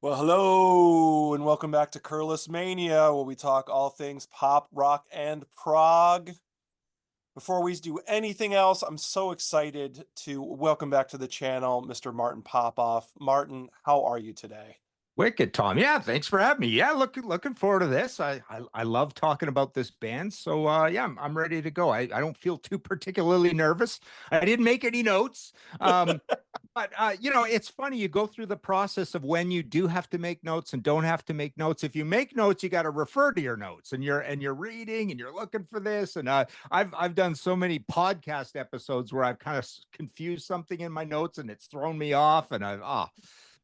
Well, hello, and welcome back to Curlis Mania, where we talk all things pop, rock, and prog. Before we do anything else, I'm so excited to welcome back to the channel Mr. Martin Popoff. Martin, how are you today? Wicked, Tom. Yeah, thanks for having me. Yeah, looking forward to this. I love talking about this band. So yeah, I'm ready to go. I don't feel too particularly nervous. I didn't make any notes. But it's funny. You go through the process of when you do have to make notes and don't have to make notes. If you make notes, you got to refer to your notes, and you're reading and you're looking for this. And I've done so many podcast episodes where I've kind of confused something in my notes and it's thrown me off. And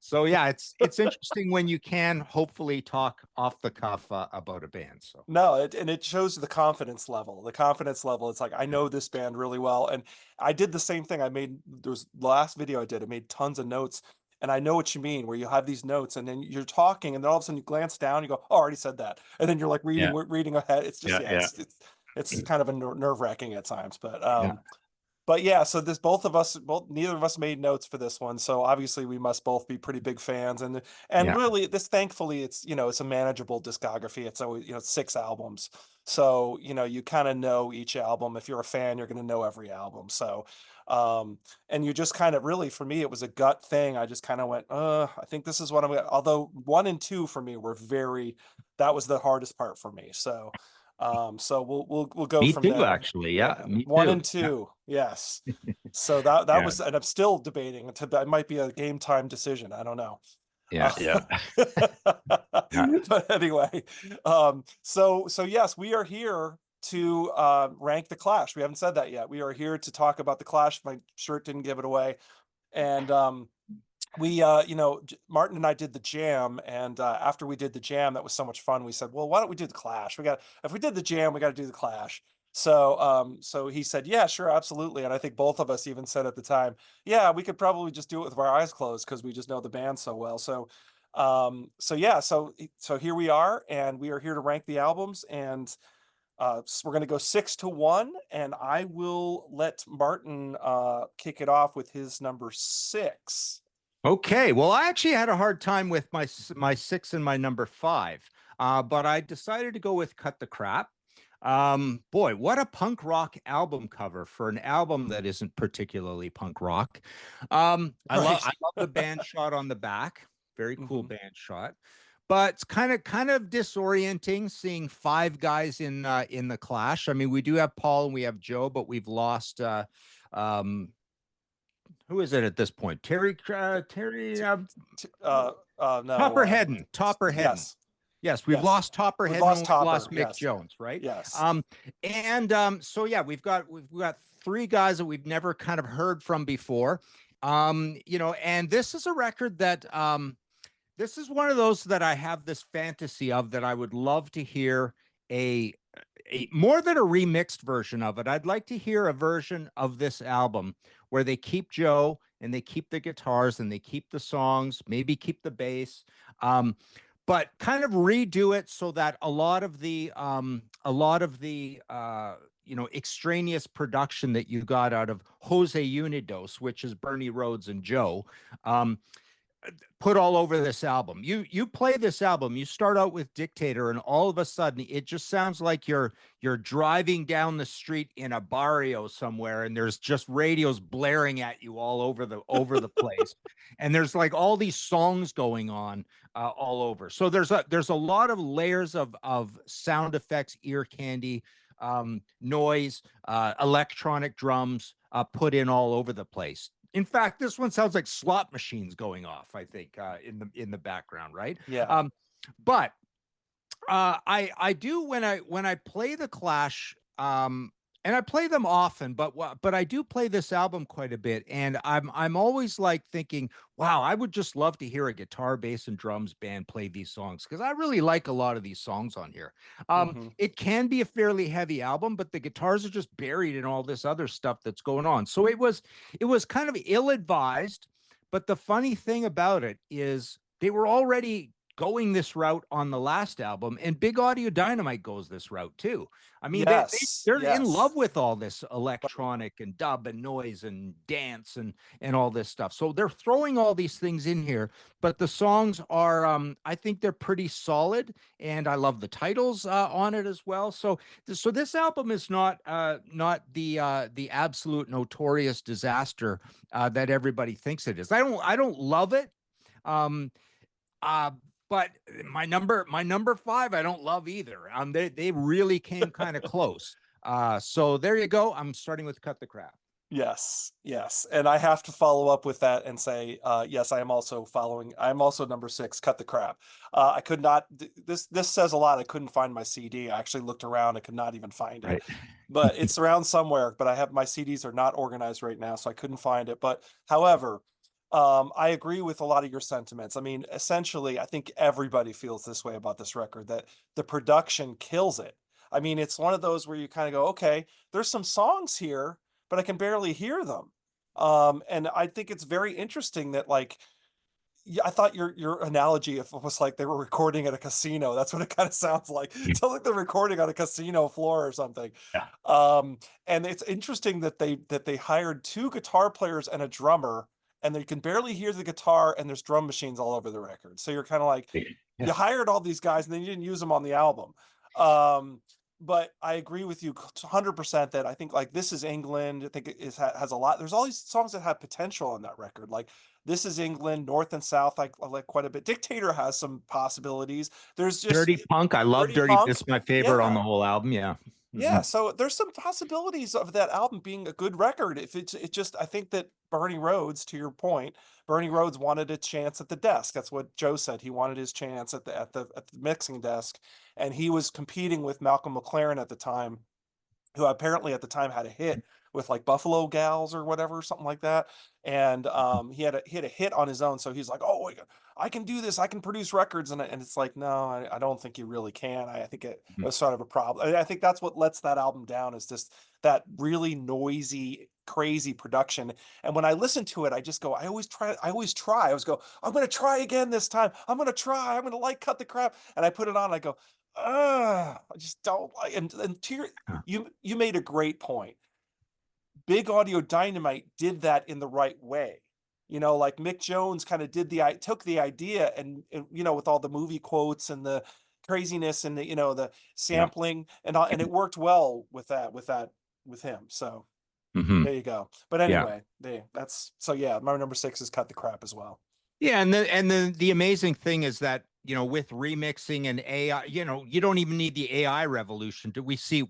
so yeah, it's interesting when you can hopefully talk off the cuff about a band. So No, and it shows the confidence level. The confidence level, it's like, I know this band really well. And I did the same thing. There was the last video I did, I made tons of notes. And I know what you mean, where you have these notes and then you're talking and then all of a sudden you glance down, you go, oh, I already said that. And then you're like yeah, reading ahead. It's just, yeah, yeah, yeah, it's kind of a nerve-wracking at times. yeah, But yeah, so this both neither of us made notes for this one, so obviously we must both be pretty big fans, and yeah. really this thankfully it's a manageable discography. It's always 6 albums, so you kind of know each album. If you're a fan, you're going to know every album. So, and you just kind of really for me it was a gut thing. I just kind of went, I think this is what I'm gonna. Although 1 and 2 for me were that was the hardest part for me. So. So we'll go Me from too, there. actually. Yeah, Yeah, me one too. and Yeah, two, yes. So that yeah, was, and I'm still debating. It might be a game time decision. I don't know. yeah, Uh, yeah, yeah, but anyway, so yes, we are here to rank the Clash. We haven't said that yet. We are here to talk about the Clash. My shirt didn't give it away, and we Martin and I did the jam, and after we did the jam, that was so much fun. We said, well, why don't we do the Clash? If we did the jam, we got to do the Clash. So he said, yeah, sure, absolutely. And I think both of us even said at the time, yeah, we could probably just do it with our eyes closed because we just know the band so well. So yeah, so here we are, and we are here to rank the albums, and so we're going to go 6-1, and I will let Martin kick it off with his number 6. Okay, well, I actually had a hard time with my six and my number five, but I decided to go with "Cut the Crap." Boy, what a punk rock album cover for an album that isn't particularly punk rock. I Right. love the band shot on the back, very cool Hmm. band shot, but it's kind of disorienting seeing five guys in the Clash. I mean, we do have Paul and we have Joe, but we've lost. Um, who is it at this point? Terry, T no. Topper Hedden, Topper Hedden. Yes. Yes, we've Yes. lost Topper We've Hedden and lost we've lost Topper. Mick Yes. Jones, right? Yes. So yeah, we've got three guys that we've never kind of heard from before. And this is a record that this is one of those that I have this fantasy of that I would love to hear a, a more than a remixed version of it. I'd like to hear a version of this album where they keep Joe and they keep the guitars and they keep the songs, maybe keep the bass. But kind of redo it so that a lot of the extraneous production that you got out of Jose Unidos, which is Bernie Rhodes and Joe, um, put all over this album. You play this album, you start out with Dictator, and all of a sudden it just sounds like you're driving down the street in a barrio somewhere, and there's just radios blaring at you all over the place, and there's like all these songs going on all over. So there's a lot of layers of sound effects, ear candy, noise, electronic drums put in all over the place. In fact, this one sounds like slot machines going off, I think, in the background, right? Yeah. Um, but I do when I play the Clash, and I play them often, but I do play this album quite a bit, and I'm always like thinking, wow, I would just love to hear a guitar, bass, and drums band play these songs because I really like a lot of these songs on here. Hmm. It can be a fairly heavy album, but the guitars are just buried in all this other stuff that's going on. So it was kind of ill advised, but the funny thing about it is they were already going this route on the last album, and Big Audio Dynamite goes this route too. I mean, Yes, they're in yes. love with all this electronic and dub and noise and dance and all this stuff. So they're throwing all these things in here, but the songs are, I think they're pretty solid, and I love the titles on it as well. So this album is not the absolute notorious disaster that everybody thinks it is. I don't love it. Um, uh, but my number five, I don't love either. They really came kind of close. So there you go. I'm starting with Cut the Crap. Yes, yes. And I have to follow up with that and say, yes, I am also following. I'm also number six, Cut the Crap. I could not, this says a lot. I couldn't find my CD. I actually looked around. I could not even find it. Right. But it's around somewhere, but I have my CDs are not organized right now, so I couldn't find it. But however, I agree with a lot of your sentiments. I mean, essentially, I think everybody feels this way about this record, that the production kills it. I mean, it's one of those where you kind of go, okay, there's some songs here, but I can barely hear them. And I think it's very interesting that, like, yeah, I thought your analogy if it was like they were recording at a casino. That's what it kind of sounds like. It sounds like they're recording on a casino floor or something. Yeah. And it's interesting that they hired two guitar players and a drummer, and they can barely hear the guitar, and there's drum machines all over the record. So you're kind of like, Yeah. you hired all these guys and then you didn't use them on the album. Um, but I agree with you 100% that I think, like, This Is England, I think it has a lot. There's all these songs that have potential on that record. Like This Is England, North and South, I like quite a bit. Dictator has some possibilities. There's just Dirty Punk. I love Dirty Dirty. Punk. It's my favorite on Yeah. the whole album. Yeah. Yeah, Mhm. so there's some possibilities of that album being a good record. If it just, I think that Bernie Rhodes, to your point, Bernie Rhodes wanted a chance at the desk. That's what Joe said. He wanted his chance at the mixing desk, and he was competing with Malcolm McLaren at the time, who apparently at the time had a hit with like Buffalo Gals or whatever, something like that. And he had a hit on his own. So he's like, oh, I can do this. I can produce records. And it's like, no, I don't think you really can. I think it Mhm. was sort of a problem. I think that's what lets that album down, is just that really noisy, crazy production. And when I listen to it, I just go, I always try. I always go, I'm going to try again this time. I'm going to try. I'm going to like Cut the Crap. And I put it on. And I go, I just don't like. And to your, Huh. you made a great point. Big Audio Dynamite did that in the right way. You know, like Mick Jones kind of took the idea and you know, with all the movie quotes and the craziness and the, you know, the Yeah. sampling and all, and it worked well with with him. So Mhm. there you go. But Yeah. anyway, that's so yeah, my number six is Cut the Crap as well. Yeah, and the amazing thing is that, you know, with remixing and AI, you know, you don't even need the AI revolution. We see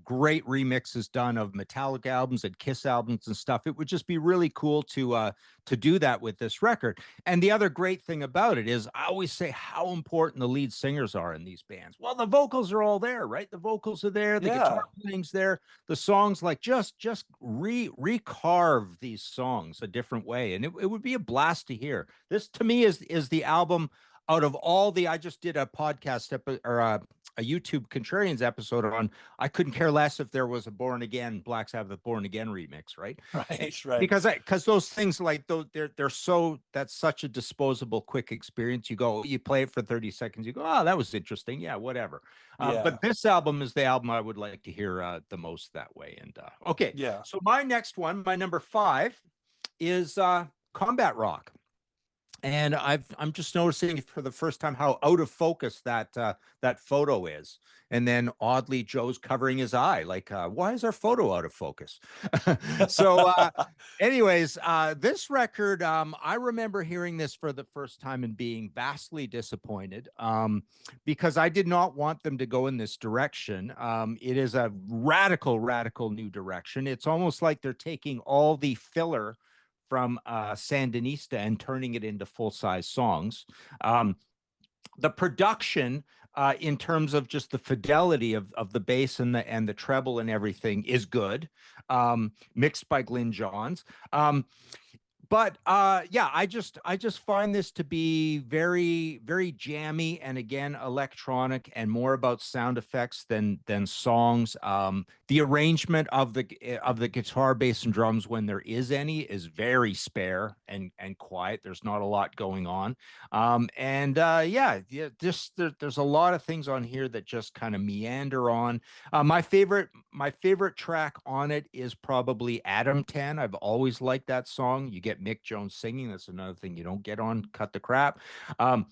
great remixes done of Metallica albums and Kiss albums and stuff. It would just be really cool to do that with this record. And the other great thing about it is, I always say how important the lead singers are in these bands. Well, the vocals are all there, right? The vocals are there, the guitar Yeah. playing's there, the songs, like, just recarve these songs a different way, and it would be a blast to hear. This to me is the album out of all the, I just did a podcast or a YouTube Contrarians episode on, I couldn't care less if there was a Born Again, Black Sabbath Born Again remix, right? Right, right. Because those things, like, they're so, that's such a disposable quick experience. You play it for 30 seconds, you go, oh, that was interesting, yeah, whatever. Yeah. But this album is the album I would like to hear the most that way. And okay, Yeah. so my next one, my number five, is Combat Rock. And I'm just noticing for the first time how out of focus that photo is. And then oddly, Joe's covering his eye. Like, why is our photo out of focus? So, anyways, this record, I remember hearing this for the first time and being vastly disappointed, because I did not want them to go in this direction. It is a radical new direction. It's almost like they're taking all the filler from Sandinista and turning it into full-size songs. The production, in terms of just the fidelity of the bass and the treble and everything, is good, mixed by Glyn Johns. But yeah, I just find this to be very jammy, and again, electronic and more about sound effects than songs. The arrangement of the guitar, bass, and drums, when there is any, is very spare and quiet. There's not a lot going on. Yeah, just there's a lot of things on here that just kind of meander on. My favorite track on it is probably Adam 10. I've always liked that song. You get Mick Jones singing. That's another thing you don't get on Cut the Crap. Um,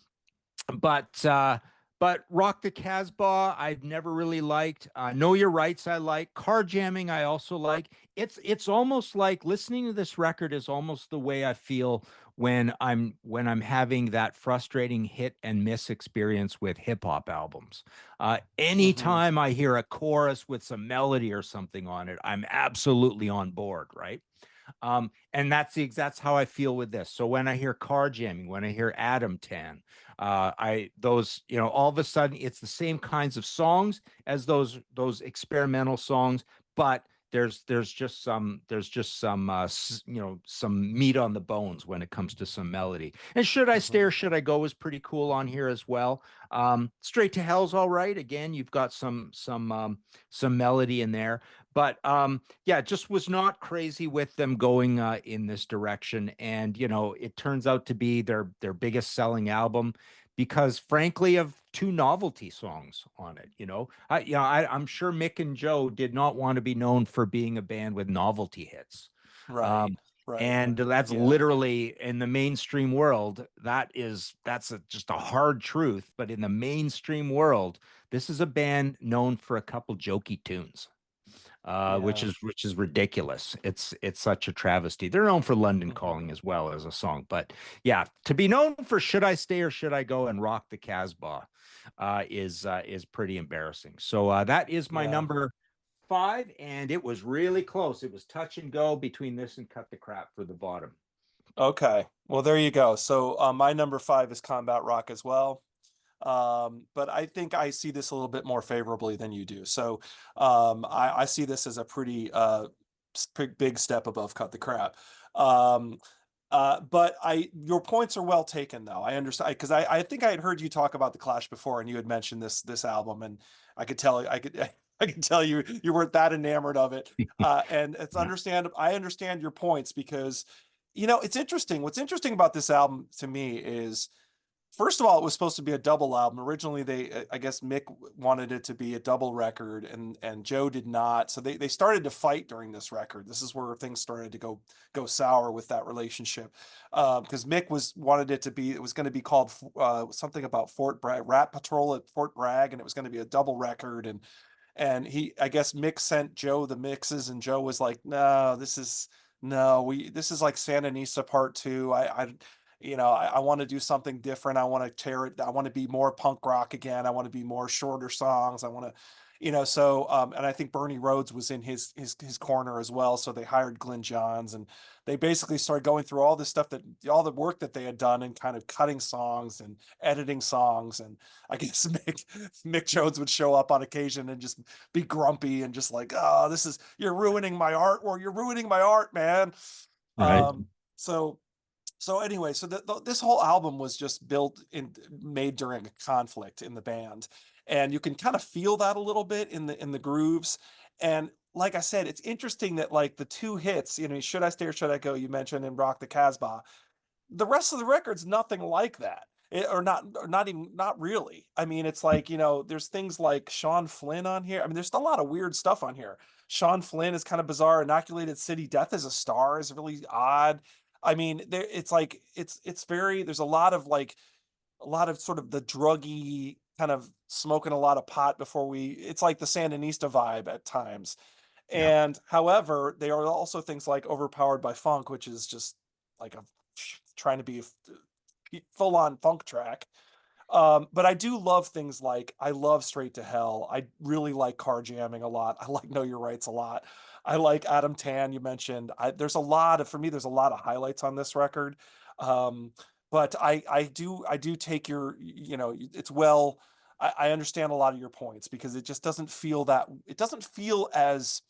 but Rock the Casbah, I've never really liked. Know Your Rights, I like. Car Jamming, I also like. It's almost like listening to this record is almost the way I feel when I'm having that frustrating hit and miss experience with hip hop albums. Hmm. Anytime I hear a chorus with some melody or something on it, I'm absolutely on board, right? And that's how I feel with this. So when I hear Car Jamming, when I hear Adam 10, I those, all of a sudden it's the same kinds of songs as those experimental songs, but there's just some some meat on the bones when it comes to some melody. And Should I Stay Hmm. or Should I Go is pretty cool on here as well. Straight to Hell's all right. Again, you've got some melody in there. But yeah, just was not crazy with them going in this direction. And it turns out to be their biggest selling album because, frankly, of two novelty songs on it. I'm sure Mick and Joe did not want to be known for being a band with novelty hits. Right. Um, Right. and that's Yeah. literally in the mainstream world. Just a hard truth. But in the mainstream world, this is a band known for a couple jokey tunes, which Yeah. is ridiculous. It's such a travesty. They're known for London Hmm. Calling as well as a song, but yeah, to be known for Should I Stay or Should I Go and Rock the Casbah is pretty embarrassing. So that is my Yeah. number five, and it was really close. It was touch and go between this and Cut the Crap for the bottom. Okay. Well, there you go. So my number five is Combat Rock as well. But I think I see this a little bit more favorably than you do. So I see this as a pretty big step above Cut the Crap. Um, but your points are well taken though. I understand because I think I had heard you talk about the Clash before, and you had mentioned this album, and I could tell I could tell you weren't that enamored of it. And it's Yeah. understand I understand your points because it's interesting. What's interesting about this album to me is, first of all, it was supposed to be a double album. Originally, I guess Mick wanted it to be a double record, and Joe did not. So they started to fight during this record. This is where things started to go sour with that relationship, because Mick wanted it was going to be called something about Fort Bragg, Rat Patrol at Fort Bragg, and it was going to be a double record. And I guess Mick sent Joe the mixes, and Joe was like, no, this is like Sandinista Part Two. I want to do something different. I want to tear it. I want to be more punk rock again. I want to be more shorter songs. I want to, so and I think Bernie Rhodes was in his corner as well. So they hired Glenn Johns, and they basically started going through all the work that they had done, and kind of cutting songs and editing songs. And I guess Mick Jones would show up on occasion and just be grumpy and just like, oh, you're ruining my art, or you're ruining my art, man. Right. Um, so anyway, so this whole album was just made during a conflict in the band, and you can kind of feel that a little bit in the grooves. And like I said, it's interesting that like the two hits, Should I Stay or Should I Go, you mentioned, and Rock the Casbah, the rest of the record's nothing like that. Or not even, not really. I mean, it's like, there's things like Sean Flynn on here. I mean, there's a lot of weird stuff on here. Sean Flynn is kind of bizarre. Inoculated City, Death is a Star is really odd. I mean, it's like it's very, there's a lot of sort of the druggy kind of smoking a lot of pot it's like the Sandinista vibe at times. Yeah. And however, they are also things like Overpowered by Funk, which is just like trying to be a full on funk track. But I do love things like, I love Straight to Hell. I really like Car Jamming a lot. I like Know Your Rights a lot. I like Adam Tan, you mentioned. For me, there's a lot of highlights on this record. Um, but I do take it's well, I understand a lot of your points, because it just it doesn't feel as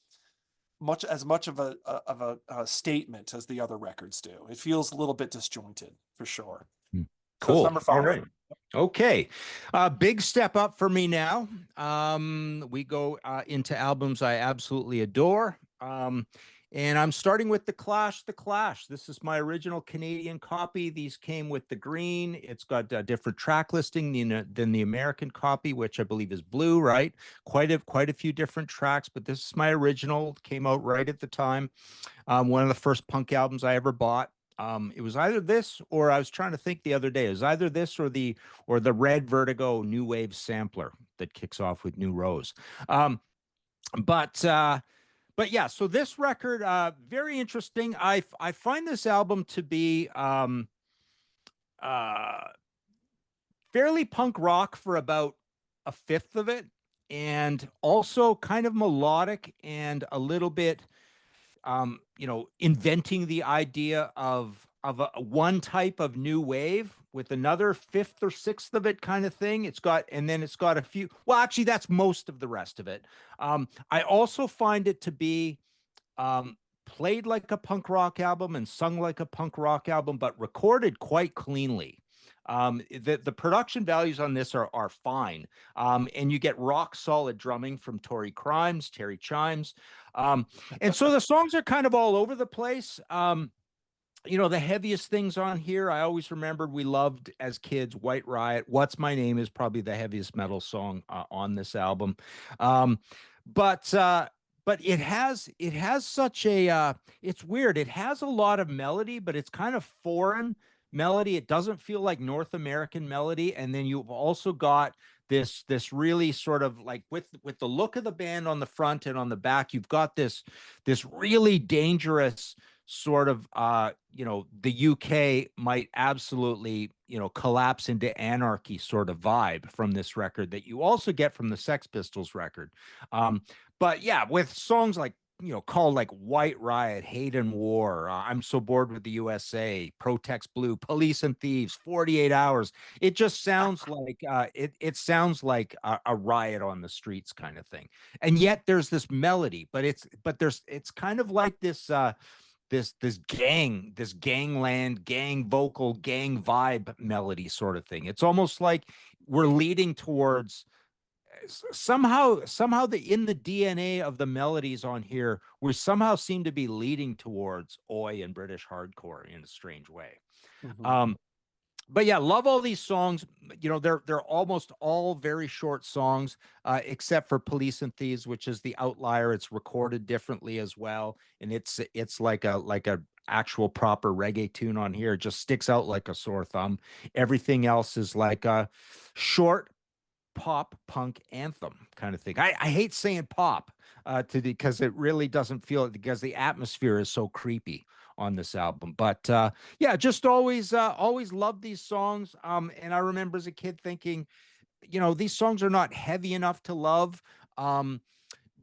much of a statement as the other records do. It feels a little bit disjointed for sure. Mm. So it's Cool. number All five. right. Okay. Big step up for me now. We go into albums I absolutely adore. And I'm starting with The Clash. The Clash. This is my original Canadian copy. These came with the green. It's got a different track listing than the American copy, which I believe is blue, right? Quite a few different tracks, but this is my original. Came out right at the time. One of the first punk albums I ever bought. It was either this or I was trying to think the other day. It was either this or the Red Vertigo New Wave sampler that kicks off with New Rose. Um, but uh, but yeah, so this record, very interesting. I find this album to be uh, fairly punk rock for about a fifth of it, and also kind of melodic and a little bit inventing the idea of one type of new wave with another fifth or sixth of it kind of thing. It's got a few. Well, actually, that's most of the rest of it. I also find it to be um, played like a punk rock album and sung like a punk rock album, but recorded quite cleanly. The production values on this are fine, and you get rock solid drumming from Terry Chimes, and so the songs are kind of all over the place. The heaviest things on here, I always remembered we loved as kids. White Riot, What's My Name is probably the heaviest metal song on this album. Um, but uh, but it has such a it's weird. It has a lot of melody, but it's kind of foreign melody. It doesn't feel like North American melody. And then you've also got this really sort of like with the look of the band on the front and on the back, you've got this really dangerous sort of the UK might absolutely collapse into anarchy sort of vibe from this record that you also get from the Sex Pistols record. But yeah, with songs like called like White Riot, Hate and War, I'm So Bored with the USA, Protex Blue, Police and Thieves, 48 Hours. It just sounds like it sounds like a riot on the streets kind of thing. And yet there's this melody, it's kind of like this gangland, gang vocal, gang vibe melody sort of thing. It's almost like we're leading towards somehow in the DNA of the melodies on here, we somehow seem to be leading towards oi and British hardcore in a strange way. Mhm. Um, but yeah, love all these songs. They're almost all very short songs, except for Police and Thieves, which is the outlier. It's recorded differently as well, and it's like a actual proper reggae tune on here. It just sticks out like a sore thumb. Everything else is like a short pop punk anthem kind of thing. I hate saying pop because it really doesn't feel it because the atmosphere is so creepy on this album. But yeah, just always loved these songs. And I remember as a kid thinking, these songs are not heavy enough to love.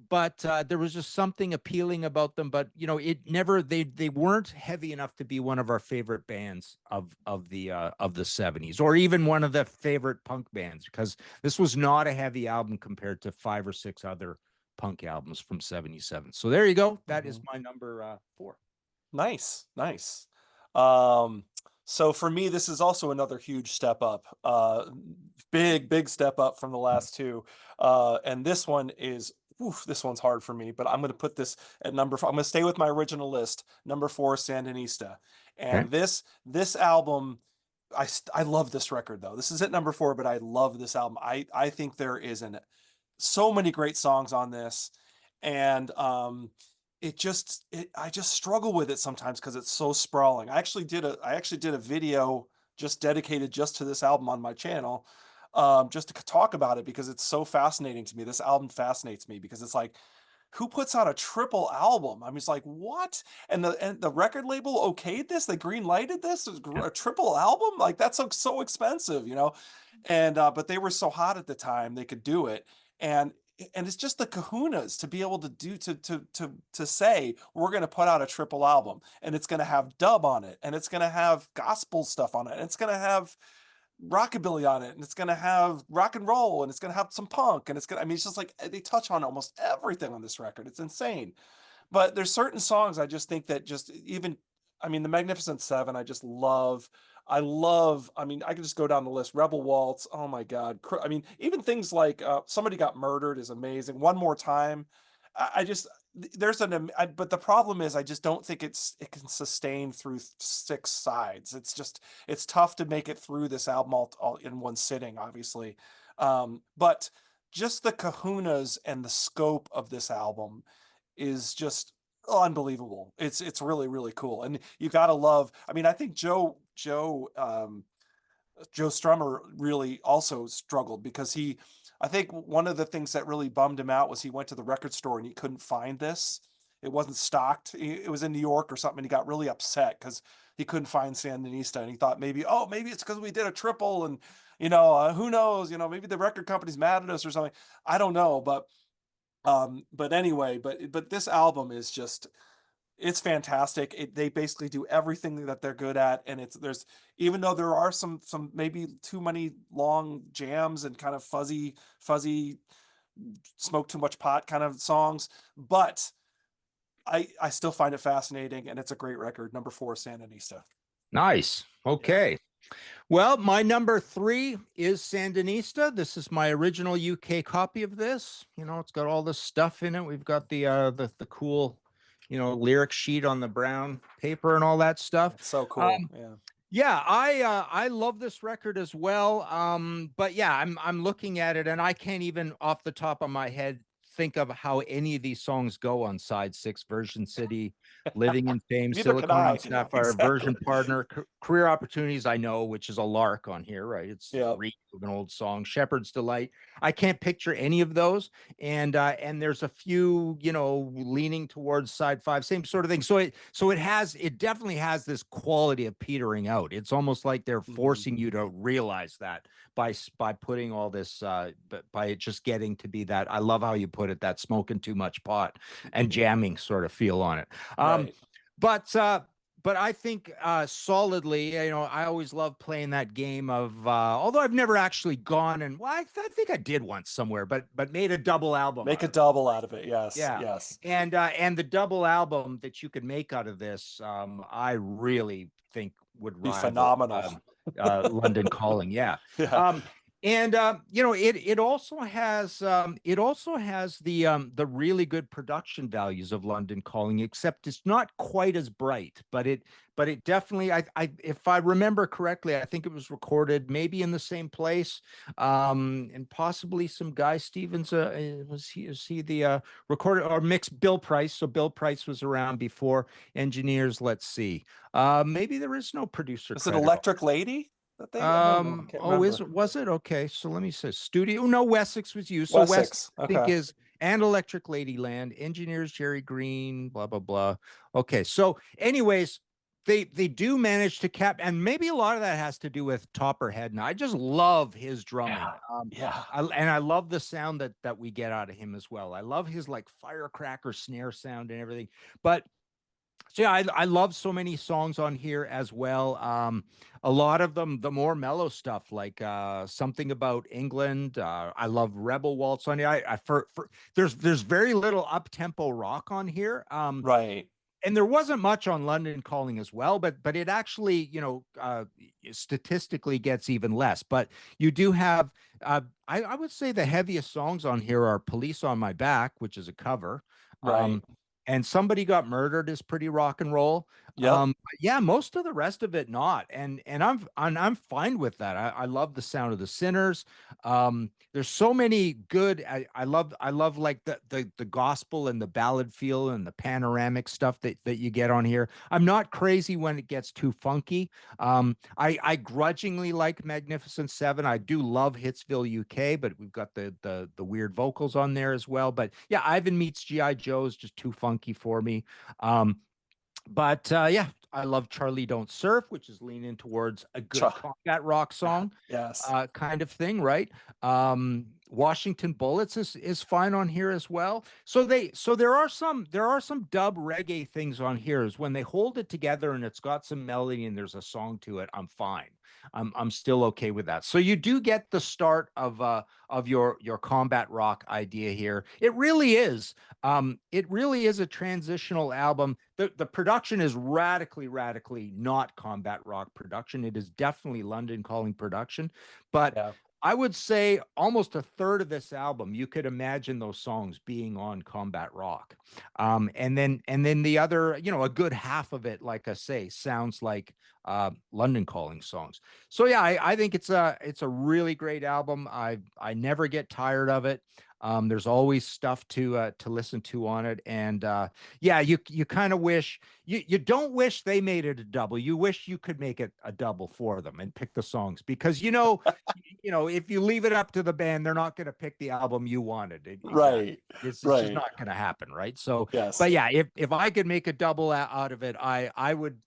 But there was just something appealing about them. But it never they weren't heavy enough to be one of our favorite bands of the 70s, or even one of the favorite punk bands, because this was not a heavy album compared to five or six other punk albums from 77. So there you go. That is Mhm. my number four. Nice, nice. Um, so for me, this is also another huge step up. Big step up from the last two. And this one is, oof, this one's hard for me, but I'm gonna put this at number four. I'm gonna stay with my original list, number four, Sandinista. Okay. And this album, I love this record though. This is at number four, but I love this album. I think there is so many great songs on this, and I just struggle with it sometimes because it's so sprawling. I actually did a video just dedicated just to this album on my channel, just to talk about it because it's so fascinating to me. This album fascinates me because it's like, who puts out a triple album? I mean, it's like, what? And the record label okayed this. They green lighted this. Yeah. A triple album? Like that's so expensive, you know? And but they were so hot at the time they could do it. And it's just the kahunas to be able to do to say we're going to put out a triple album and it's going to have dub on it and it's going to have gospel stuff on it and it's going to have rockabilly on it and it's going to have rock and roll and it's going to have some punk and it's going to, I mean, it's just like they touch on almost everything on this record. It's insane. But there's certain songs I just think that just even, I mean, the Magnificent Seven, I just love. I love, I mean, I can just go down the list. Rebel Waltz, oh my God. I mean, even things like Somebody Got Murdered is amazing. One More Time. I just, there's but the problem is I just don't think it can sustain through six sides. It's just, it's tough to make it through this album all in one sitting, obviously. But just the kahunas and the scope of this album is just unbelievable. It's really, really cool. And you gotta love, I mean, I think Joe Strummer really also struggled because I think one of the things that really bummed him out was he went to the record store and he couldn't find this. It wasn't stocked. It was in New York or something. And he got really upset because he couldn't find Sandinista, and he thought maybe, oh, maybe it's because we did a triple, and who knows? Maybe the record company's mad at us or something. I don't know, but anyway, but this album is just, it's fantastic. They basically do everything that they're good at, and there's, even though there are some maybe too many long jams and kind of fuzzy smoke too much pot kind of songs, but I still find it fascinating, and it's a great record. Number 4, Sandinista. Nice. Okay. Well, my number 3 is Sandinista. This is my original UK copy of this. It's got all this stuff in it. We've got the cool, lyric sheet on the brown paper and all that stuff. It's so cool. Yeah, I love this record as well. But yeah, I'm looking at it and I can't even off the top of my head think of how any of these songs go on side 6: Version City, Living in Fame, Neither Silicon can I. and Sapphire, Exactly. Version Partner, Career Opportunities, I know, which is a lark on here, right? It's Yeah. an old song, Shepherd's Delight. I can't picture any of those. And there's a few, leaning towards side 5, same sort of thing. So it definitely has this quality of petering out. It's almost like they're forcing you to realize that by putting all this, by it just getting to be that. I love how you put it, that smoking too much pot and jamming sort of feel on it. Right. But I think solidly, I always love playing that game of, although I've never actually gone and, well, I think I did once somewhere, but made a double album. Make a double out of it. Yes. Yeah. Yes. And the double album that you could make out of this, I really think would be rival, phenomenal. London Calling. Yeah. Yeah. And it also has the really good production values of London Calling, except it's not quite as bright, but it definitely, if I remember correctly, I think it was recorded maybe in the same place, and possibly some Guy Stevens, was he the recorded or mixed Bill Price? So Bill Price was around before Engineers. Let's see, maybe there is no producer. Is it Electric Lady? Was it? Okay, so let me say studio. No, Wessex was used. Wessex, so Wessex, okay. I think, is and Electric Ladyland, Engineers Jerry Green, blah blah blah. Okay, so anyways, they do manage to cap, and maybe a lot of that has to do with Topper Head. And I just love his drumming. Yeah. And I love the sound that we get out of him as well. I love his like firecracker snare sound and everything. But so yeah, I love so many songs on here as well. A lot of them, the more mellow stuff, like Something About England. I love Rebel Waltz on here. There's very little up tempo rock on here. Right. And there wasn't much on London Calling as well, but it actually, statistically gets even less. But you do have, I would say the heaviest songs on here are Police on My Back, which is a cover. Right. And Somebody Got Murdered is pretty rock and roll. Yep. Yeah, most of the rest of it not. And I'm fine with that. I love the sound of the Sinners. There's so many good. I love like the gospel and the ballad feel and the panoramic stuff that you get on here. I'm not crazy when it gets too funky. I grudgingly like Magnificent Seven. I do love Hitsville UK, but we've got the weird vocals on there as well. But yeah, Ivan Meets G.I. Joe is just too funky for me. But yeah, I love Charlie Don't Surf, which is leaning towards a good combat rock song. Yes. Kind of thing, right? Washington Bullets is fine on here as well. So there are some dub reggae things on here. Is when they hold it together and it's got some melody and there's a song to it, I'm fine. I'm still okay with that. So you do get the start of your combat rock idea here. It really is a transitional album. The production is radically not combat rock production. It is definitely London Calling production, but Yeah. I would say almost a third of this album, you could imagine those songs being on combat rock. And then the other, a good half of it, like I say, sounds like London Calling songs. So yeah, I think it's a really great album. I never get tired of it. There's always stuff to listen to on it, and yeah, you kind of wish you don't wish they made it a double. You wish you could make it a double for them and pick the songs because if you leave it up to the band, they're not going to pick the album you wanted. Exactly. Right. It's just Right. not going to happen, right? So, Yes. but yeah, if I could make a double out of it, I would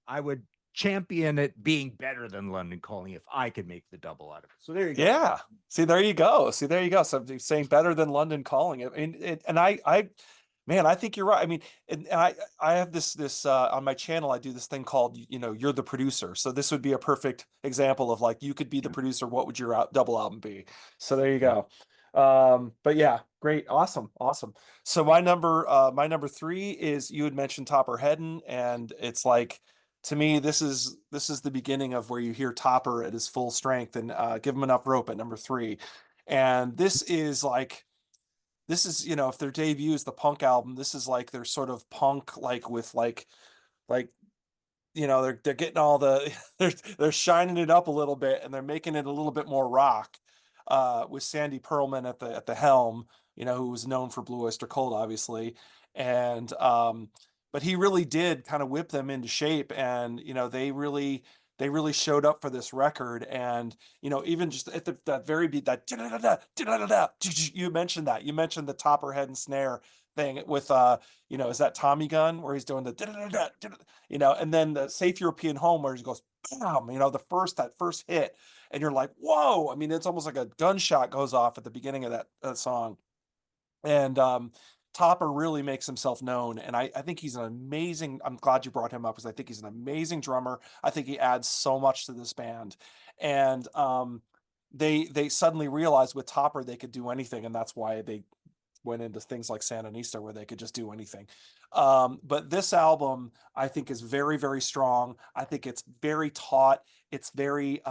champion it being better than London Calling if I could make the double out of it. So there you go. Yeah. See, there you go. See, there you go. So you're saying better than London Calling. I mean, and man, I think you're right. I mean, and I have this on my channel. I do this thing called, you're the producer. So this would be a perfect example of like you could be the producer. What would your double album be? So there you Yeah. go. But yeah, great, awesome, awesome. So my number three is you had mentioned Topper Headin', and it's like to me this is the beginning of where you hear Topper at his full strength, and Give Him Enough Rope at number three. And this is if their debut is the punk album, this is like their sort of punk, like with like they're getting all the they're shining it up a little bit, and they're making it a little bit more rock, with Sandy Pearlman at the helm, who was known for Blue Oyster Cult, obviously. And but he really did kind of whip them into shape, and they really showed up for this record. And even just at that very beat, that you mentioned the Topper head and snare thing with is that Tommy Gun where he's doing the and then the Safe European Home where he goes bam, that first hit, and you're like, whoa. I mean, it's almost like a gunshot goes off at the beginning of that song. And Topper really makes himself known, and I think he's an amazing. I'm glad you brought him up because I think he's an amazing drummer. I think he adds so much to this band. And they suddenly realized with Topper they could do anything, and that's why they went into things like Sandinista where they could just do anything. But this album I think is very, very strong. I think it's very taut. It's very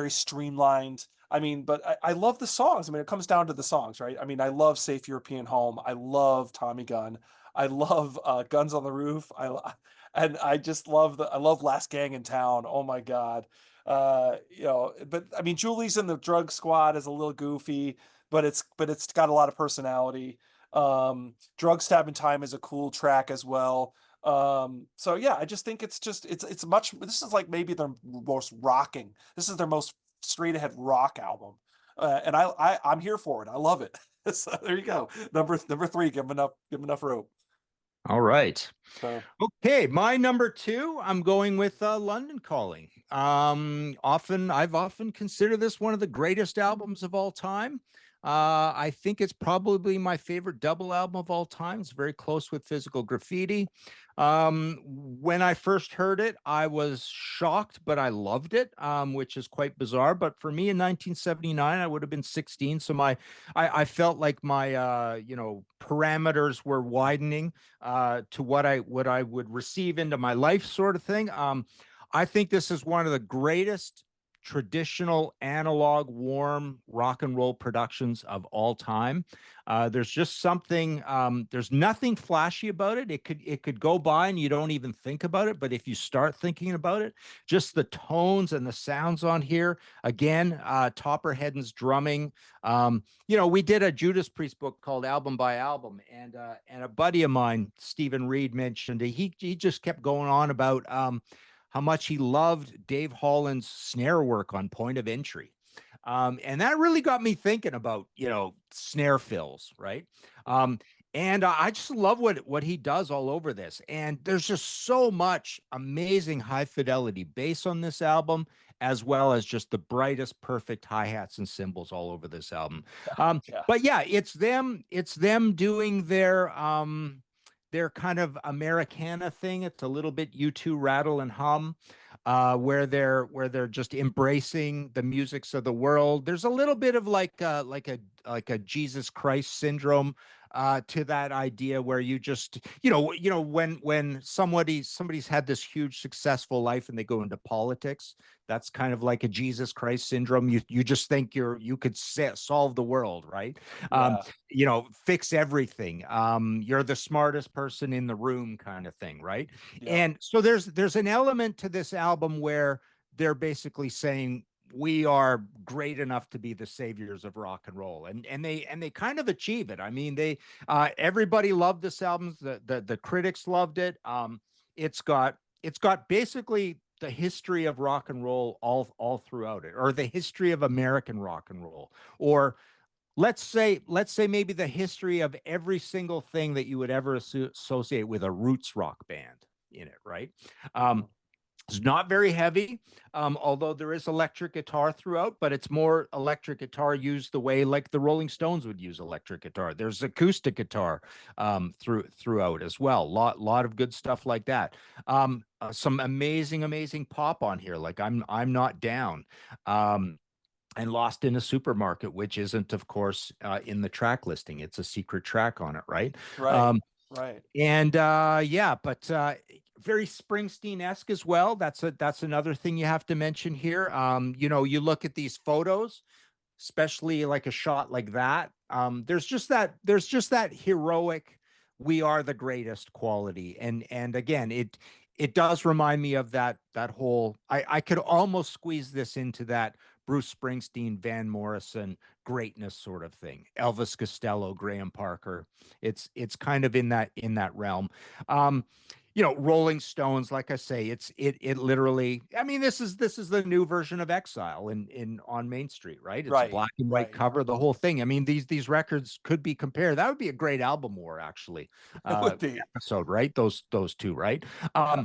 streamlined. I mean, but I love the songs. I mean, it comes down to the songs, right? I mean, I love Safe European Home. I love Tommy Gun. I love Guns on the Roof. And I love Last Gang in Town. Oh my God. But I mean, Julie's in the Drug Squad is a little goofy, but it's got a lot of personality. Drug Stab in Time is a cool track as well. So yeah, I just think it's much, this is like maybe their most rocking, this is their most straight ahead rock album. And I'm here for it. I love it. So there you go. Number three, give enough rope. All right. So Okay, my number two, I'm going with London Calling. I've often considered this one of the greatest albums of all time. I think it's probably my favorite double album of all time. It's very close with Physical Graffiti. When I first heard it, I was shocked, but I loved it, which is quite bizarre. But for me in 1979, I would have been 16, so I felt like my parameters were widening to what I would receive into my life, sort of thing. I think this is one of the greatest traditional analog warm rock and roll productions of all time. There's just something, there's nothing flashy about it. It could go by and you don't even think about it, but if you start thinking about it, just the tones and the sounds on here, again, Topper Headin's drumming. We did a Judas Priest book called Album by Album, and a buddy of mine, Stephen Reed, mentioned he just kept going on about how much he loved Dave Holland's snare work on Point of Entry. And that really got me thinking about, snare fills, right? And I just love what he does all over this. And there's just so much amazing high fidelity bass on this album, as well as just the brightest, perfect hi-hats and cymbals all over this album. Yeah. But yeah, it's them doing their kind of Americana thing. It's a little bit U2 rattle and hum, where they're just embracing the musics of the world. There's a little bit of like a Jesus Christ syndrome to that idea, where you just when somebody's had this huge successful life and they go into politics, that's kind of like a Jesus Christ syndrome. You just think you could solve the world, right? um Yeah. fix everything. You're the smartest person in the room, kind of thing, right? Yeah. And so there's an element to this album where they're basically saying we are great enough to be the saviors of rock and roll, and they kind of achieve it. I mean, everybody loved this album. The critics loved it. It's got basically the history of rock and roll all throughout it, or the history of American rock and roll, or let's say maybe the history of every single thing that you would ever associate with a roots rock band in it, right? Mhm. It's not very heavy, although there is electric guitar throughout, but it's more electric guitar used the way like the Rolling Stones would use electric guitar. There's acoustic guitar throughout as well. Lot of good stuff like that. Some amazing pop on here. Like I'm not down. And Lost in a Supermarket, which isn't, of course, in the track listing. It's a secret track on it, right? Right. Um, Right. and yeah, but very Springsteen-esque as well. That's another thing you have to mention here. You look at these photos, especially like a shot like that. There's just that heroic, we are the greatest quality. And again, it does remind me of that whole, I could almost squeeze this into that Bruce Springsteen, Van Morrison greatness sort of thing. Elvis Costello, Graham Parker. It's kind of in that realm. Um, Rolling Stones, like I say, it literally. I mean, this is the new version of Exile in on Main Street, right? It's a Right. black and white Right. cover, the whole thing. I mean, these records could be compared. That would be a great album war, actually. It would be. Episode, right? Those two, right? Yeah.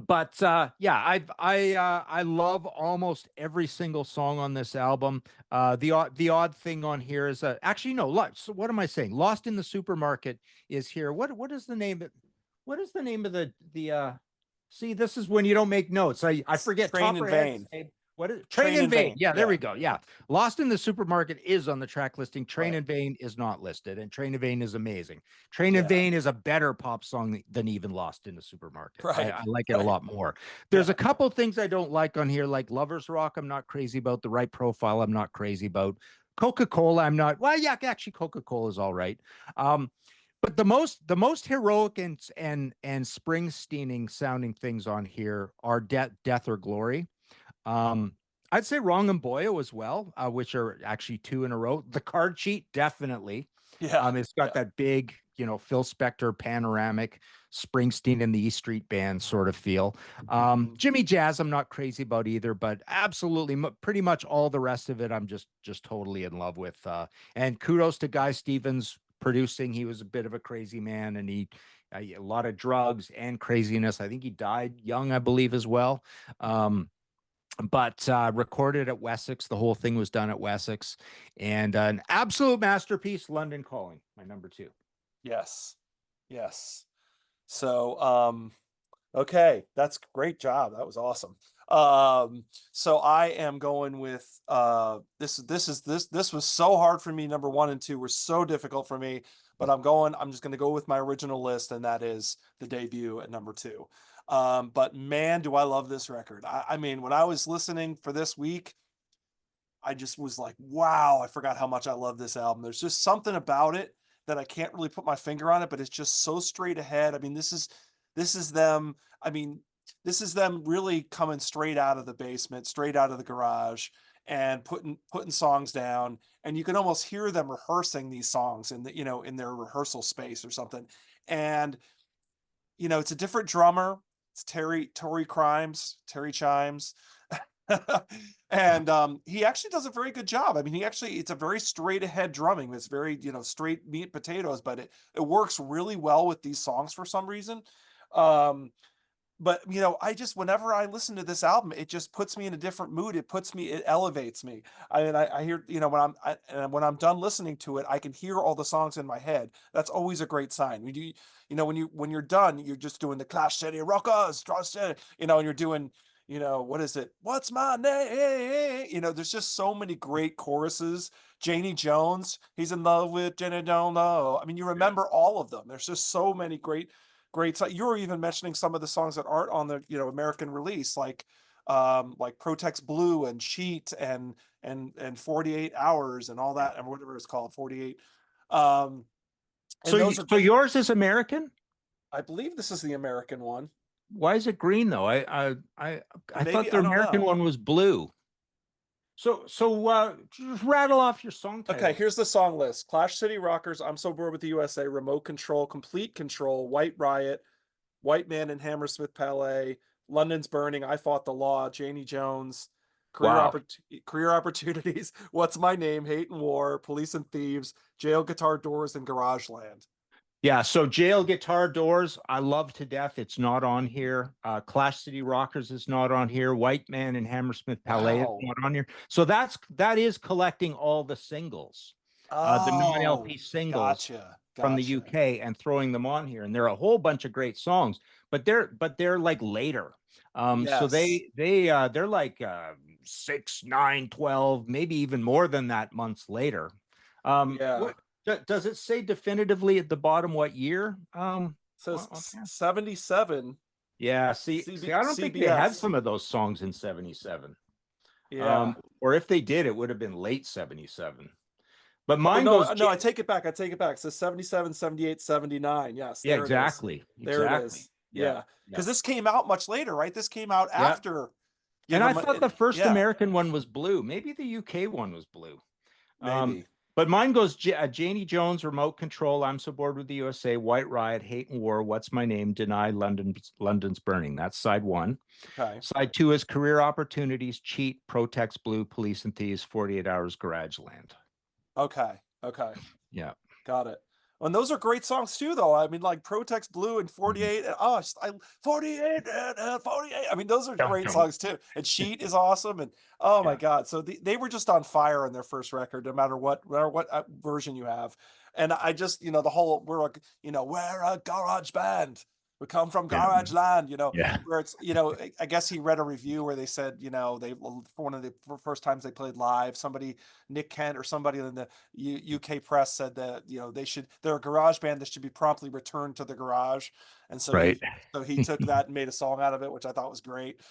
But yeah, I love almost every single song on this album. The odd thing on here is actually no. So what am I saying? Lost in the Supermarket is here. What is the name? What is the name of the? See, this is when you don't make notes. I forget. Train Top in or head. vain. What is Train Train in in Vain? vain. Yeah, there Yeah. we go. Yeah, Lost in the Supermarket is on the track listing. Train Right. in Vain is not listed, and Train in Vain is amazing. Train in Yeah. Vain is a better pop song than even Lost in the Supermarket. I, Right. I like it a Right. lot more. There's Yeah. a couple things I don't like on here, like Lovers Rock. I'm not crazy about. The Right Profile. I'm not crazy about. Coca-Cola. I'm not. Well, yeah, actually, Coca-Cola is all right. Um, but the most heroic and Springsteening sounding things on here are Death or Glory. Um, I'd say Wrong and Boyo as well, which are actually two in a row. The Card Cheat, definitely. Yeah. It's got Yeah. that big, Phil Spector panoramic Springsteen and the E Street Band sort of feel. Mhm. Jimmy Jazz, I'm not crazy about either, but absolutely, pretty much all the rest of it, I'm just totally in love with. And kudos to Guy Stevens producing. He was a bit of a crazy man, and a lot of drugs and craziness. I think he died young, I believe, as well. But recorded at Wessex. The whole thing was done at Wessex, and an absolute masterpiece. London Calling, my number two. Yes. Yes. So, okay, that's great job. That was awesome. So I am going with this was so hard for me. Number one and two were so difficult for me, but I'm just gonna go with my original list, and that is the debut at number two. But man, do I love this record. I mean, when I was listening for this week, I just was like, wow, I forgot how much I love this album. There's just something about it that I can't really put my finger on it, but it's just so straight ahead. I mean, this is them. I mean, this is them really coming straight out of the basement, straight out of the garage, and putting songs down. And you can almost hear them rehearsing these songs in in their rehearsal space or something. And it's a different drummer. It's Terry Chimes. And he actually does a very good job. I mean, it's a very straight ahead drumming. It's very, straight meat and potatoes, but it works really well with these songs for some reason. Um, but I just, whenever I listen to this album, it just puts me in a different mood. It elevates me. I mean, I hear, and when I'm done listening to it, I can hear all the songs in my head. That's always a great sign. When you're done, you're just doing the Clash City Rockers, and you're doing, what is it? What's my name? There's just so many great choruses. Janie Jones, he's in love with Jenny Don't Know. I mean, you Yeah. remember all of them. There's just so many great. So you were even mentioning some of the songs that aren't on the American release, like Protex Blue and Cheat and 48 Hours and all that, and whatever it's called, 48. Um, So, and those are, so yours is American? I believe this is the American one. Why is it green though? I thought Maybe, the I don't American know. one was blue. So just rattle off your song Okay, titles. here's the song list: Clash City Rockers, I'm So Bored with the USA, Remote Control, Complete Control, White Riot, White Man and Hammersmith Palais, London's Burning, I Fought the Law, Janie Jones, Wow. Career Opportunities, What's My Name, Hate and War, Police and Thieves, Jail Guitar Doors, and Garage Land. Yeah, so Jail Guitar Doors, I love to death. It's not on here. Clash City Rockers is not on here. White Man and Hammersmith Palais is Wow. not on here. So that is collecting all the singles, the Oh, non-LP singles gotcha. from the Gotcha. UK and throwing them on here. And there are a whole bunch of great songs, but they're like later. So Yes. they're like 6, 9, 12, maybe even more than that months later. Yeah. What does it say definitively at the bottom what year? It says Okay. 77 Yeah, see, I don't think they had CBS. some of those songs in 77. Yeah. Or if they did, it would have been late 77. But Oh mine no, goes, no, I take it back. I take it back. It says 77, 78, 79. Yes, yeah, there it is. exactly. There it Exactly. is. Yeah. Yeah. Yeah. Because this came out much later, right? This came out Yeah. after And Give I Him thought the first yeah, American one was blue. Maybe the UK one was blue. Um, maybe. but mine goes Janie Jones, Remote Control, I'm So Bored with the USA, White Riot, Hate and War, What's My Name, Deny, London's Burning. That's side one. Okay. Side two is Career Opportunities, Cheat, Protex Blue, Police and Thieves, 48 Hours, Garage Land. Okay. Okay. Yeah. Got it. And those are great songs too, though. I mean, like Protex Blue and Mhm. 48. I 48 and 48. I mean, those are Dun, great dun. songs too. And Sheet is awesome. And oh my Yeah. God. So they were just on fire on their first record, no matter what version you have. And I just, the whole, we're a garage band. We come from Yeah. garage land, Yeah. where it's, I guess he read a review where they said, for one of the first times they played live, Nick Kent or somebody in the UK press said that they're a garage band that should be promptly returned to the garage, and so Right. he took that and made a song out of it, which I thought was great.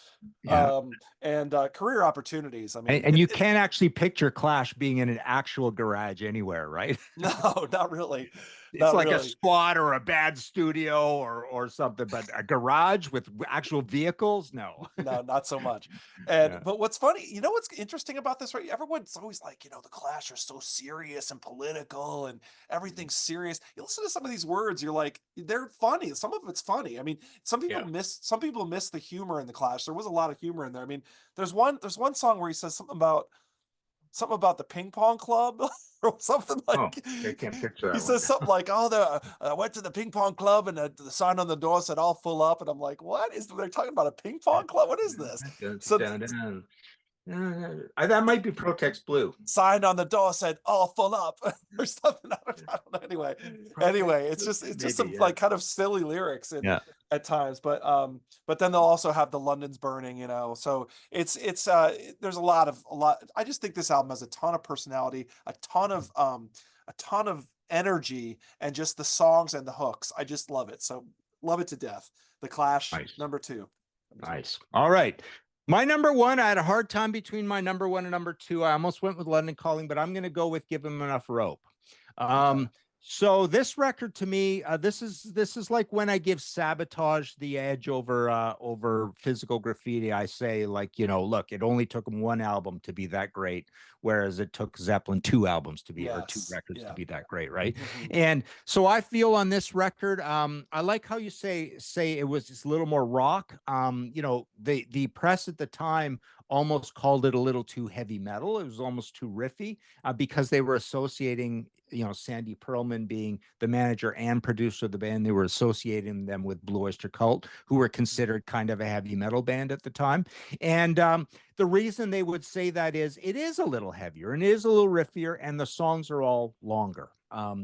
Yeah. And Career Opportunities. I And, mean, and you can't actually picture Clash being in an actual garage anywhere, right? no, not really, It's not like a really. squad or a bad studio or something, but a garage with actual vehicles? No. No, not so much. And Yeah. but what's funny, what's interesting about this, right? Everyone's always like, the Clash are so serious and political and everything's serious. You listen to some of these words, you're like, they're funny. Some of it's funny. I mean, Yeah. some people miss the humor in the Clash. There was a lot of humor in there. I mean, there's one song where he says something about the ping pong club or something Oh, like I can't picture he that one. says something like, "Oh, I went to the ping pong club and the sign on the door said all full up," and I'm like, "What is they're talking about a ping pong club? What is this?" Dun, So dun, dun. That might be Protex Blue. sign on the door said all full up or something. I don't know. Protex Anyway, it's Blue, just maybe. some Yeah. like kind of silly lyrics and Yeah. at times, but then they'll also have the London's Burning, so there's a lot. I just think this album has a ton of personality, a ton of energy, and just the songs and the hooks. I just love it. So love it to death. The Clash, Nice. number two. Number two. Nice. All right. My number one, I had a hard time between my number one and number two. I almost went with London Calling, but I'm going to go with Give Him Enough Rope. Okay. So this record to me, this is like when I give Sabotage the edge over Physical Graffiti. I say like, look, it only took them one album to be that great, whereas it took Zeppelin two albums to be or two Yes. records to Yeah. be that great, right? Hmm. And so I feel on this record, I like how you say it was just a little more rock. The press at the time almost called it a little too heavy metal. It was almost too riffy because they were associating, Sandy Pearlman being the manager and producer of the band. They were associating them with Blue Oyster Cult, who were considered kind of a heavy metal band at the time. And the reason they would say that is it is a little heavier and it is a little riffier, and the songs are all longer.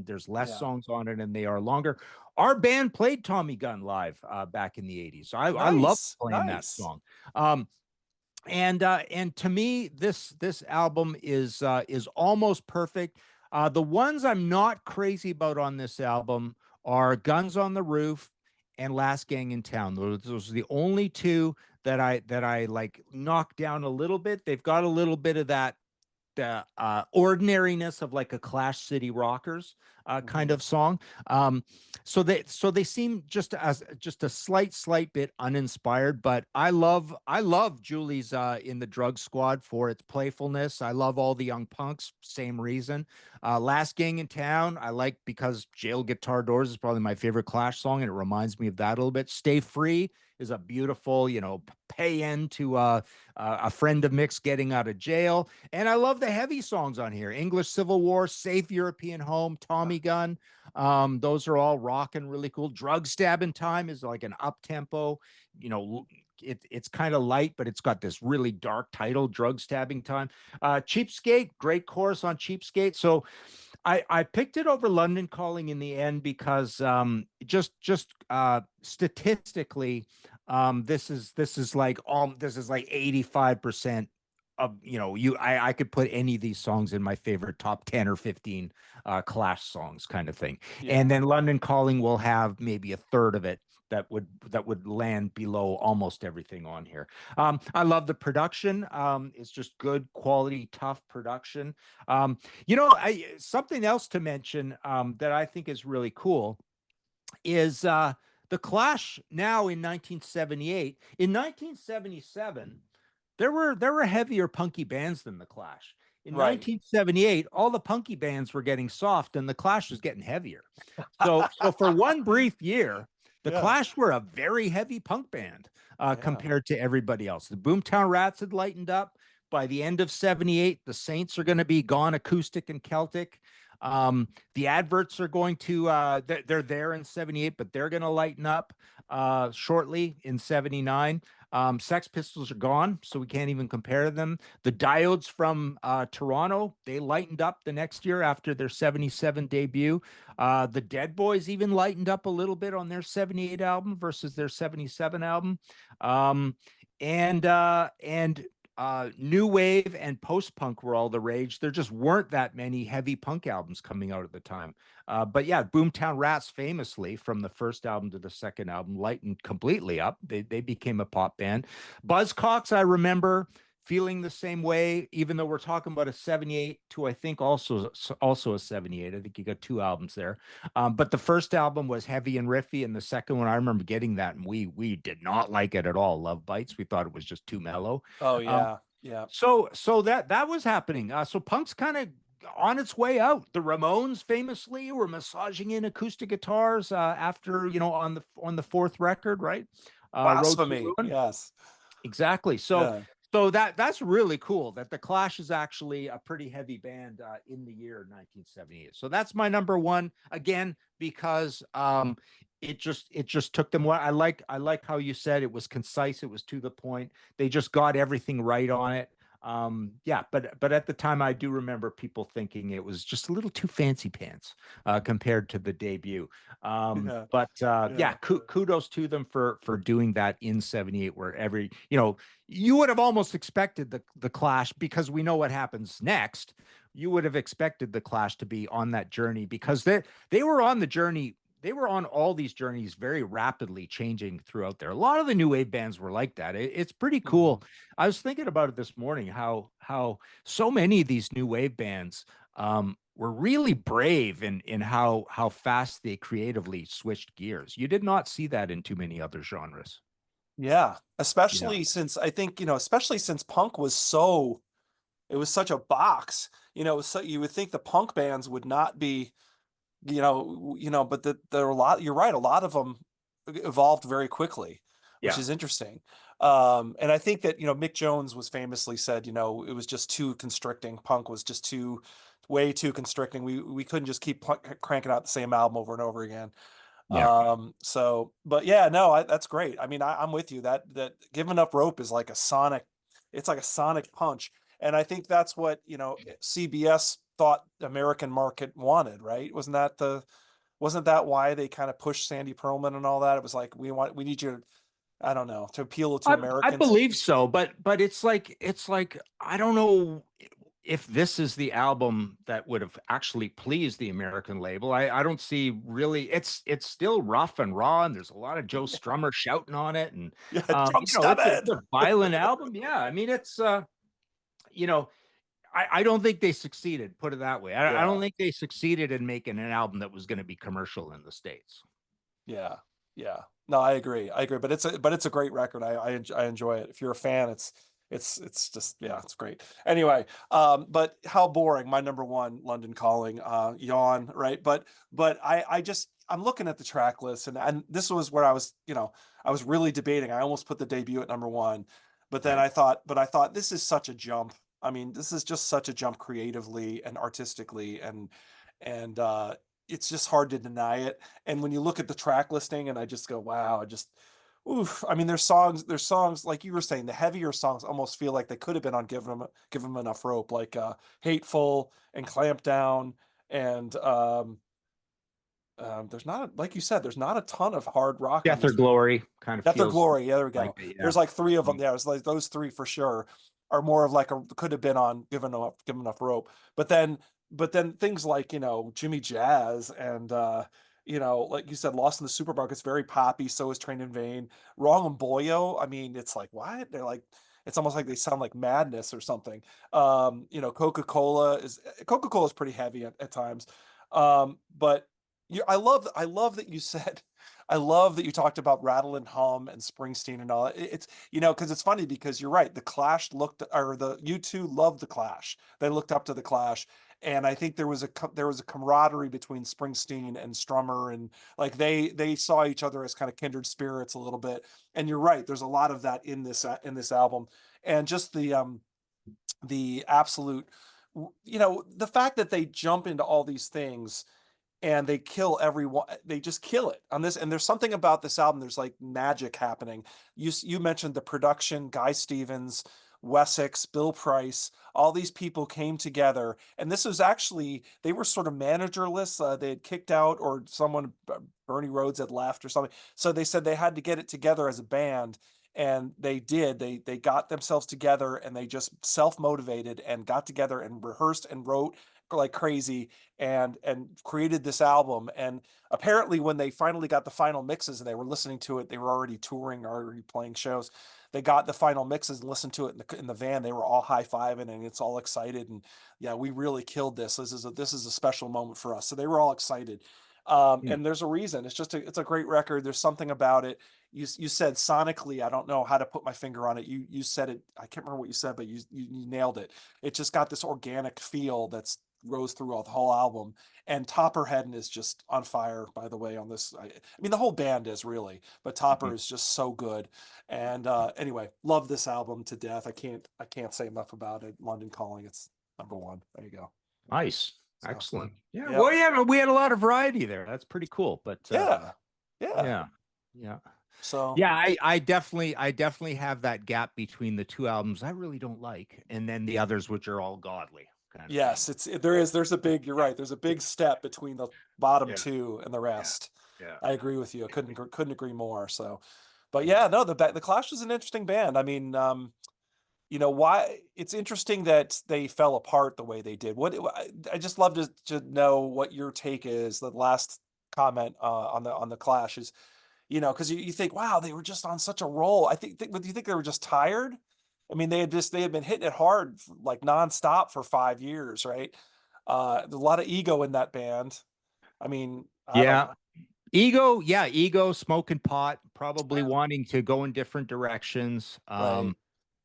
There's less Yeah. songs on it and they are longer. Our band played Tommy Gun live back in the 80s. So I love Nice. playing that Nice. song. And to me, this album is almost perfect. The ones I'm not crazy about on this album are Guns on the Roof and Last Gang in Town. Those are the only two that I like knock down a little bit. They've got a little bit of that ordinariness of like a Clash City Rockers kind of song. So they seem just a slight bit uninspired, but I love Julie's In the Drug Squad for its playfulness. I love All the Young Punks, same reason. Last Gang in Town I like because Jail Guitar Doors is probably my favorite Clash song, and it reminds me of that a little bit. Stay Free is a beautiful, pay end to a friend of Mick's getting out of jail. And I love the heavy songs on here: English Civil War, Safe European Home, Tommy Gun. Those are all rocking really cool. Drug Stabbing Time is like an up tempo, it's kind of light, but it's got this really dark title, Drug Stabbing Time. Cheapskate, great chorus on Cheapskate. So I picked it over London Calling in the end because just statistically, this is like 85% of, I could put any of these songs in my favorite top 10 or 15 Clash songs kind of thing. Yeah. And then London Calling will have maybe a third of it that would land below almost everything on here. I love the production. It's just good quality, tough production. Something else to mention that I think is really cool is the Clash now in 1978. In 1977, there were heavier punky bands than the Clash. In Right. 1978, all the punky bands were getting soft and the Clash was getting heavier. So for one brief year, the Yeah. Clash were a very heavy punk band Yeah. compared to everybody else. The Boomtown Rats had lightened up. By the end of 78, the Saints are going to be gone acoustic and Celtic. The Adverts are going to, they're there in 78, but they're going to lighten up shortly in 79. Sex Pistols are gone, so we can't even compare them. The Diodes from Toronto, they lightened up the next year after their 77 debut. The Dead Boys even lightened up a little bit on their 78 album versus their 77 album. And new wave and post-punk were all the rage. There just weren't that many heavy punk albums coming out at the time. But yeah, Boomtown Rats famously, from the first album to the second album, lightened completely up. They became a pop band. Buzzcocks, I remember feeling the same way, even though we're talking about a 78 to, I think, also a 78. I think you got two albums there. But the first album was heavy and riffy, and the second one, I remember getting that, and we did not like it at all. Love Bites. We thought it was just too mellow. Oh Um, yeah. Yeah. so that was happening. So punk's kind of on its way out. The Ramones famously were massaging in acoustic guitars after, on the fourth record, right? Road to Blasphemy. Ruin. Yes. Exactly. So Yeah. so that's really cool that the Clash is actually a pretty heavy band in the year 1978. So that's my number one, again, because it just took them. What I like how you said it was concise, it was to the point. They just got everything right on it. Yeah, but at the time I do remember people thinking it was just a little too fancy pants compared to the debut. Yeah. But Yeah. yeah, kudos to them for doing that in 78, where you would have almost expected the Clash, because we know what happens next. You would have expected the Clash to be on that journey, because they were on the journey. They were on all these journeys very rapidly changing throughout there. A lot of the new wave bands were like that. It's pretty cool. I was thinking about it this morning, how so many of these new wave bands were really brave in how fast they creatively switched gears. You did not see that in too many other genres. Yeah. Yeah. Especially since I think, especially since punk was it was such a box. So you would think the punk bands would not be, but there are a lot, you're right, a lot of them evolved very quickly, which Yeah. is interesting. And I think that, Mick Jones was famously said, it was just too constricting. Punk was just way too constricting. We couldn't just keep cranking out the same album over and over again. Yeah. But yeah, no, that's great. I mean, I'm with you. That Give Enough Rope is like it's like a sonic punch. And I think that's what, CBS thought the American market wanted, right? Wasn't that why they kind of pushed Sandy Pearlman and all that? It was like, we need you, I don't know, to appeal to I Americans. believe so, but it's like I don't know if this is the album that would have actually pleased the American label. I don't see really. It's still rough and raw, and there's a lot of Joe Strummer shouting on it, and Yeah, drum stub it's it. a violent album. Yeah, I mean it's you know I don't think they succeeded. Put it that way. I don't Yeah. think they succeeded in making an album that was going to be commercial in the States. Yeah, yeah. No, I agree. I agree. But it's a great record. I enjoy it. If you're a fan, it's just, yeah, it's great. Anyway, but how boring. My number one, London Calling, yawn, right? But I'm looking at the track list, and this was where I was really debating. I almost put the debut at number one, but then Right. I thought this is such a jump. I mean, this is just such a jump creatively and artistically, and it's just hard to deny it. And when you look at the track listing, and I just go, wow, oof. I mean, there's songs like you were saying, the heavier songs almost feel like they could have been on Give 'Em Enough Rope, like Hateful and Clamp Down. And there's not, like you said, there's not a ton of hard rock on Death or this. Glory kind of Death or feels Glory, yeah, there we like go. it. Yeah. There's like three of them. Mm. Yeah, it's like those three for sure are more of like a could have been on Give Enough Rope. But then things like, Jimmy Jazz and like you said, Lost in the Supermarket's very poppy, so is Train in Vain. Wrong and Boyo, I mean, it's like what? They're like, it's almost like they sound like Madness or something. Coca-Cola is pretty heavy at times. But I love that you said I love that you talked about Rattle and Hum and Springsteen and all that. It's, because it's funny because you're right. The Clash or the U2 loved the Clash. They looked up to the Clash, and I think there was a camaraderie between Springsteen and Strummer, and like they saw each other as kind of kindred spirits a little bit. And you're right. There's a lot of that in this album, and just the absolute, the fact that they jump into all these things and they kill everyone. They just kill it on this. And there's something about this album. There's like magic happening. You mentioned the production, Guy Stevens, Wessex, Bill Price, all these people came together. And this was actually, they were sort of managerless. They had kicked out, or Bernie Rhodes had left or something. So they said they had to get it together as a band. And they did. They got themselves together, and they just self-motivated and got together and rehearsed and wrote like crazy, and created this album. And apparently when they finally got the final mixes and they were listening to it, they were already touring, already playing shows. They got the final mixes and listened to it in the van. They were all high-fiving, and it's all excited. And yeah, we really killed this. This is a special moment for us. So they were all excited. Yeah. And there's a reason. It's a great record. There's something about it. You said sonically, I don't know how to put my finger on it. You said it. I can't remember what you said, but you nailed it. It just got this organic feel that's rose through all the whole album. And Topper Headon is just on fire, by the way, on this. I mean, the whole band is really, but Topper Mhm. is just so good. And anyway, love this album to death. I can't say enough about it. London Calling, it's number one. There you go. Nice. So Excellent. Yeah. yeah, Well, yeah, we had a lot of variety there. That's pretty cool. But yeah, yeah. yeah. Yeah. So Yeah, I definitely have that gap between the two albums I really don't like, and then the others which are all godly kind of thing. yes, there's a big, you're right. There's a big step between the bottom Yeah. two and the Yeah. rest. Yeah. I agree with you. I couldn't agree more. So, but yeah, no, the Clash was an interesting band. I mean, why it's interesting that they fell apart the way they did. I just love to know what your take is. The last comment on the Clash is, because you think, wow, they were just on such a roll. Do you think they were just tired? I mean, they had been hitting it hard like nonstop for 5 years, right? There's a lot of ego in that band. I mean, I don't Yeah. know. Ego, smoking pot, probably wanting to go in different directions. Right.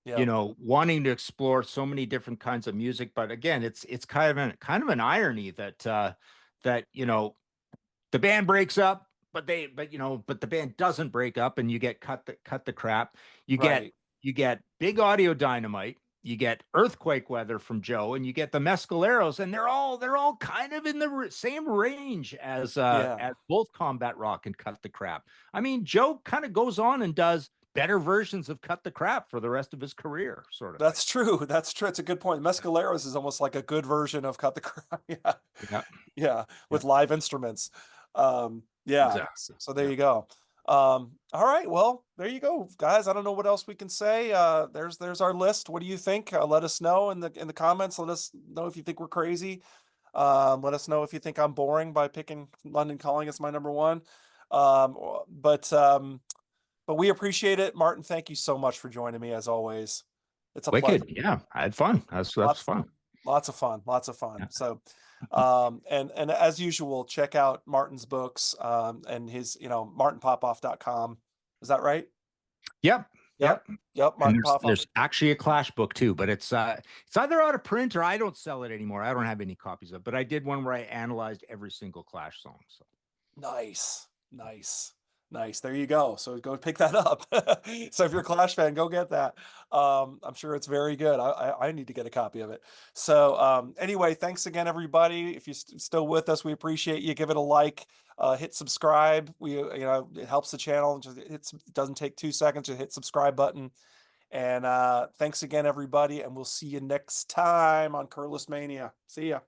Yep. Wanting to explore so many different kinds of music. But again, it's kind of an irony that that the band breaks up, but the band doesn't break up, and you get cut the crap. You get Right. you get Big Audio Dynamite, you get Earthquake Weather from Joe, and you get the Mescaleros, and they're all kind of in the same range Yeah. as both Combat Rock and Cut the Crap. I mean, Joe kind of goes on and does better versions of Cut the Crap for the rest of his career, sort of thing. That's true. That's true. It's a good point. Mescaleros is almost like a good version of Cut the Crap. Yeah. Yeah, Yeah. yeah, With live instruments. Yeah. exactly. So there Yeah. you go. All right. Well, there you go, guys. I don't know what else we can say. There's our list. What do you think? Let us know in the comments. Let us know if you think we're crazy. Let us know if you think I'm boring by picking London Calling as my number one. Um, but um, but we appreciate it. Martin, thank you so much for joining me as always. It's a pleasure. Wicked. Yeah, I had fun. That's Lots, fun. lots of fun, lots of fun. Yeah. So, and as usual, check out Martin's books, and his, martinpopoff.com. Is that right? Yep. Yep. Yep. Yep. And Martin there's Popoff. there's actually a Clash book too, but it's either out of print or I don't sell it anymore. I don't have any copies of it, but I did one where I analyzed every single Clash song. So Nice, nice, nice. There you go. So go pick that up. So if you're a Clash fan, go get that. I'm sure it's very good. I need to get a copy of it. So anyway, thanks again, everybody. If you're still with us, we appreciate you. Give it a like, hit subscribe. It helps the channel. It doesn't take 2 seconds to hit subscribe button. And thanks again, everybody. And we'll see you next time on Curless Mania. See ya.